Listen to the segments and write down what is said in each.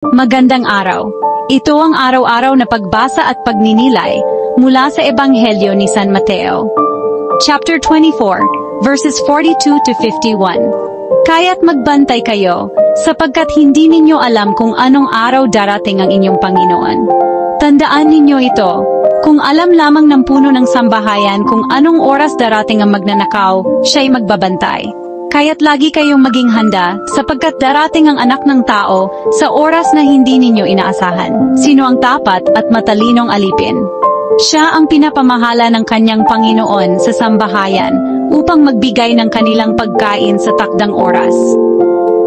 Magandang araw. Ito ang araw-araw na pagbasa at pagninilay mula sa Ebanghelyo ni San Mateo. Chapter 24, verses 42 to 51. Kaya't magbantay kayo, sapagkat hindi ninyo alam kung anong araw darating ang inyong Panginoon. Tandaan ninyo ito, kung alam lamang ng puno ng sambahayan kung anong oras darating ang magnanakaw, siya'y magbabantay. Kaya't lagi kayong maging handa, sapagkat darating ang Anak ng Tao sa oras na hindi ninyo inaasahan. Sino ang tapat at matalinong alipin? Siya ang pinapamahala ng kanyang Panginoon sa sambahayan upang magbigay ng kanilang pagkain sa takdang oras.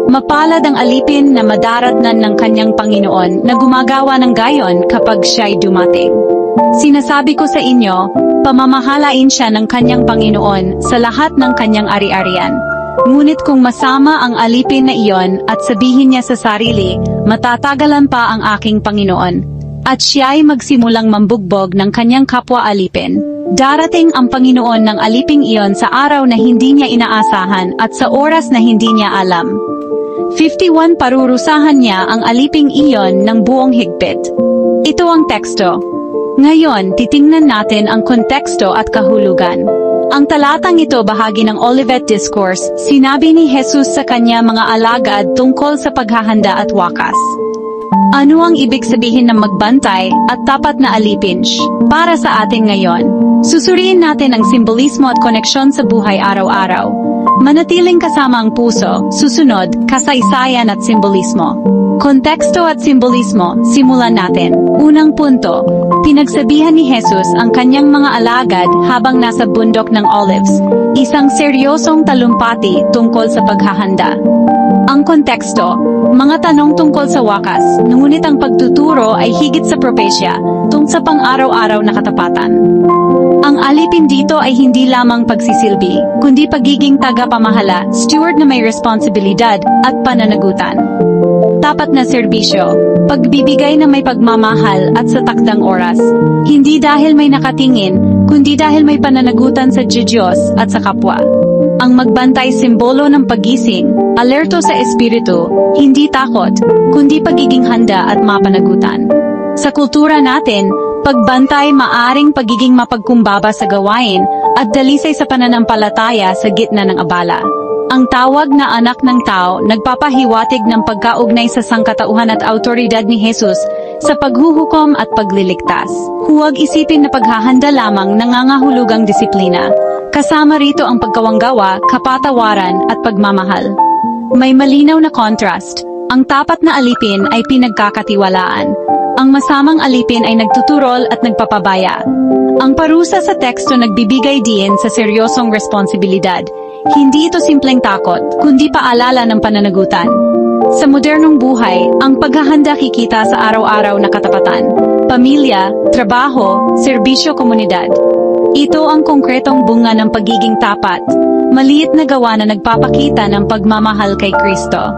Mapalad ang alipin na madaratnan ng kanyang Panginoon na gumagawa ng gayon kapag siya'y dumating. Sinasabi ko sa inyo, pamamahalain siya ng kanyang Panginoon sa lahat ng kanyang ari-arian. Ngunit kung masama ang alipin na iyon at sabihin niya sa sarili, matatagalan pa ang aking Panginoon, at siya'y magsimulang mambugbog ng kanyang kapwa alipin, darating ang Panginoon ng aliping iyon sa araw na hindi niya inaasahan at sa oras na hindi niya alam. 51 Parurusahan niya ang aliping iyon ng buong higpit. Ito ang teksto. Ngayon, titingnan natin ang konteksto at kahulugan. Ang talatang ito bahagi ng Olivet Discourse, sinabi ni Jesus sa kanya mga alagad tungkol sa paghahanda at wakas. Ano ang ibig sabihin ng magbantay at tapat na alipin? Para sa atin ngayon, susuriin natin ang simbolismo at koneksyon sa buhay araw-araw. Manatiling kasama ang puso, susunod, kasaysayan at simbolismo. Konteksto at simbolismo, simulan natin. Unang punto, pinagsabihan ni Jesus ang kanyang mga alagad habang nasa bundok ng Olives, isang seryosong talumpati tungkol sa paghahanda. Ang konteksto, mga tanong tungkol sa wakas, ngunit ang pagtuturo ay higit sa propesya, tungkol sa pang-araw-araw na katapatan. Ang alipin dito ay hindi lamang pagsisilbi, kundi pagiging tagapamahala, steward na may responsibilidad at pananagutan. Tapat na serbisyo, pagbibigay na may pagmamahal at sa takdang oras, hindi dahil may nakatingin, kundi dahil may pananagutan sa Diyos at sa kapwa. Ang magbantay simbolo ng pagising, alerto sa espiritu, hindi takot, kundi pagiging handa at mapanagutan. Sa kultura natin, pagbantay maaring pagiging mapagkumbaba sa gawain at dalisay sa pananampalataya sa gitna ng abala. Ang tawag na anak ng tao nagpapahiwatig ng pagkaugnay sa sangkatauhan at autoridad ni Jesus sa paghuhukom at pagliligtas. Huwag isipin na paghahanda lamang nangangahulugang disiplina. Kasama rito ang pagkawanggawa, kapatawaran at pagmamahal. May malinaw na contrast. Ang tapat na alipin ay pinagkakatiwalaan. Ang masamang alipin ay nagtuturol at nagpapabaya. Ang parusa sa teksto nagbibigay diin sa seryosong responsibilidad. Hindi ito simpleng takot, kundi paalala ng pananagutan. Sa modernong buhay, ang paghahanda kikita sa araw-araw na katapatan. Pamilya, trabaho, serbisyo komunidad. Ito ang konkretong bunga ng pagiging tapat, maliit na gawa na nagpapakita ng pagmamahal kay Kristo.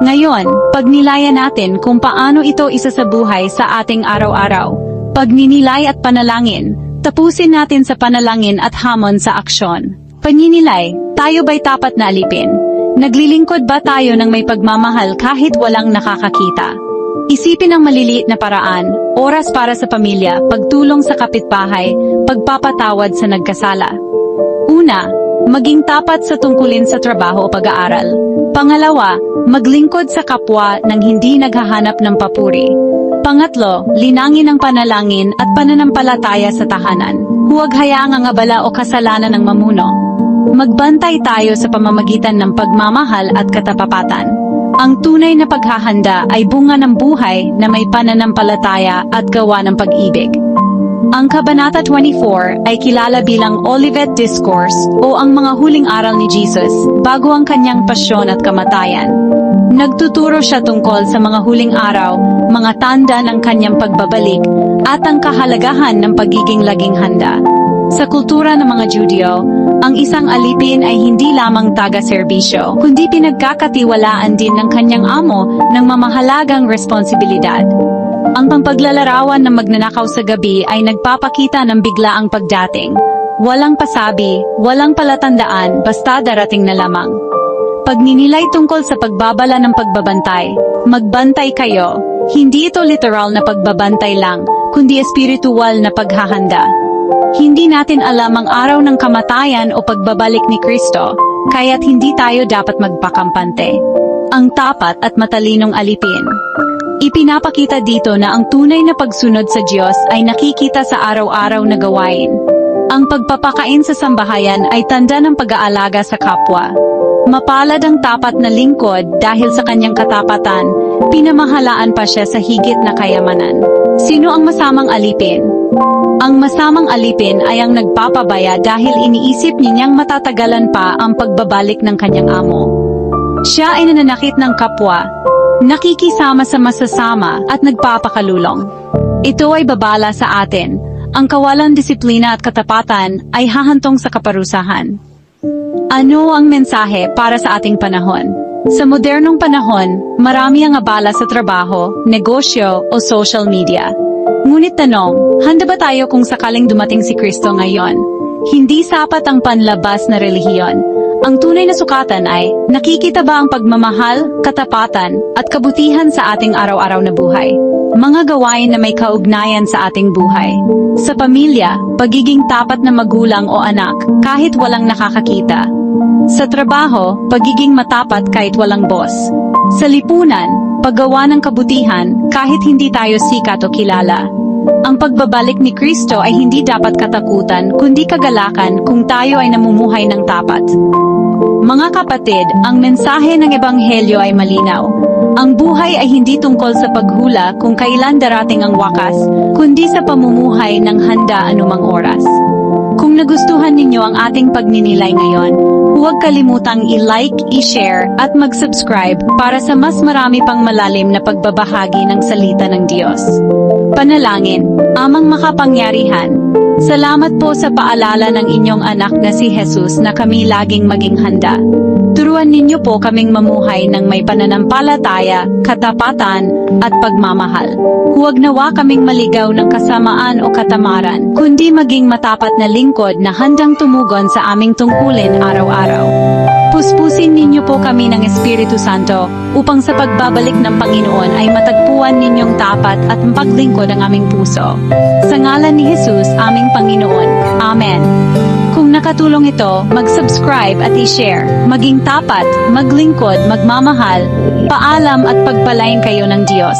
Ngayon, pagnilayan natin kung paano ito isa sa buhay sa ating araw-araw. Pagninilay at panalangin, tapusin natin sa panalangin at hamon sa aksyon. Paninilay, tayo ba'y tapat na alipin? Naglilingkod ba tayo ng may pagmamahal kahit walang nakakakita? Isipin ang maliliit na paraan, oras para sa pamilya, pagtulong sa kapitbahay, pagpapatawad sa nagkasala. Una, maging tapat sa tungkulin sa trabaho o pag-aaral. Pangalawa, maglingkod sa kapwa nang hindi naghahanap ng papuri. Pangatlo, linangin ang panalangin at pananampalataya sa tahanan. Huwag hayaang ang abala o kasalanan ng mamuno. Magbantay tayo sa pamamagitan ng pagmamahal at katapatan. Ang tunay na paghahanda ay bunga ng buhay na may pananampalataya at gawa ng pag-ibig. Ang Kabanata 24 ay kilala bilang Olivet Discourse o ang mga huling aral ni Jesus bago ang kanyang pasyon at kamatayan. Nagtuturo siya tungkol sa mga huling araw, mga tanda ng kanyang pagbabalik, at ang kahalagahan ng pagiging laging handa. Sa kultura ng mga Judyo, ang isang alipin ay hindi lamang taga-serbisyo, kundi pinagkakatiwalaan din ng kanyang amo ng mamahalagang responsibilidad. Ang paglalarawan ng magnanakaw sa gabi ay nagpapakita ng biglaang pagdating. Walang pasabi, walang palatandaan, basta darating na lamang. Pagninilay tungkol sa pagbabala ng pagbabantay, magbantay kayo, Hindi ito literal na pagbabantay lang, kundi espiritual na paghahanda. Hindi natin alam ang araw ng kamatayan o pagbabalik ni Kristo, kaya't hindi tayo dapat magpakampante. Ang tapat at matalinong alipin. Ipinapakita dito na ang tunay na pagsunod sa Diyos ay nakikita sa araw-araw na gawain. Ang pagpapakain sa sambahayan ay tanda ng pag-aalaga sa kapwa. Mapalad ang tapat na lingkod dahil sa kanyang katapatan, pinamahalaan pa siya sa higit na kayamanan. Sino ang masamang alipin? Ang masamang alipin ay ang nagpapabaya dahil iniisip niyang matatagalan pa ang pagbabalik ng kanyang amo. Siya ay nananakit ng kapwa, nakikisama sa masasama at nagpapakalulong. Ito ay babala sa atin. Ang kawalan disiplina at katapatan ay hahantong sa kaparusahan. Ano ang mensahe para sa ating panahon? Sa modernong panahon, marami ang abala sa trabaho, negosyo o social media. Ngunit tanong, handa ba tayo kung sakaling dumating si Kristo ngayon? Hindi sapat ang panlabas na relihiyon. Ang tunay na sukatan ay, nakikita ba ang pagmamahal, katapatan, at kabutihan sa ating araw-araw na buhay? Mga gawain na may kaugnayan sa ating buhay. Sa pamilya, pagiging tapat na magulang o anak kahit walang nakakakita. Sa trabaho, pagiging matapat kahit walang boss. Sa lipunan, paggawa ng kabutihan kahit hindi tayo sikat o kilala. Ang pagbabalik ni Kristo ay hindi dapat katakutan kundi kagalakan kung tayo ay namumuhay ng tapat. Mga kapatid, ang mensahe ng Ebanghelyo ay malinaw. Ang buhay ay hindi tungkol sa paghula kung kailan darating ang wakas, kundi sa pamumuhay ng handa anumang oras. Kung nagustuhan ninyo ang ating pagninilay ngayon, huwag kalimutang i-like, i-share, at mag-subscribe para sa mas marami pang malalim na pagbabahagi ng salita ng Diyos. Panalangin, Amang makapangyarihan, salamat po sa paalala ng inyong anak na si Jesus na kami laging maging handa. Turuan ninyo po kaming mamuhay ng may pananampalataya, katapatan, at pagmamahal. Huwag nawa kaming maligaw ng kasamaan o katamaran, kundi maging matapat na lingkod na handang tumugon sa aming tungkulin araw-araw. Puspusin ninyo po kami ng Espiritu Santo upang sa pagbabalik ng Panginoon ay matagpuan ninyong tapat at mapaglingkod ang aming puso. Sa ngalan ni Jesus, aming Panginoon. Amen. Kung nakatulong ito, mag-subscribe at i-share. Maging tapat, maglingkod, magmamahal, paalam at pagpalain kayo ng Diyos.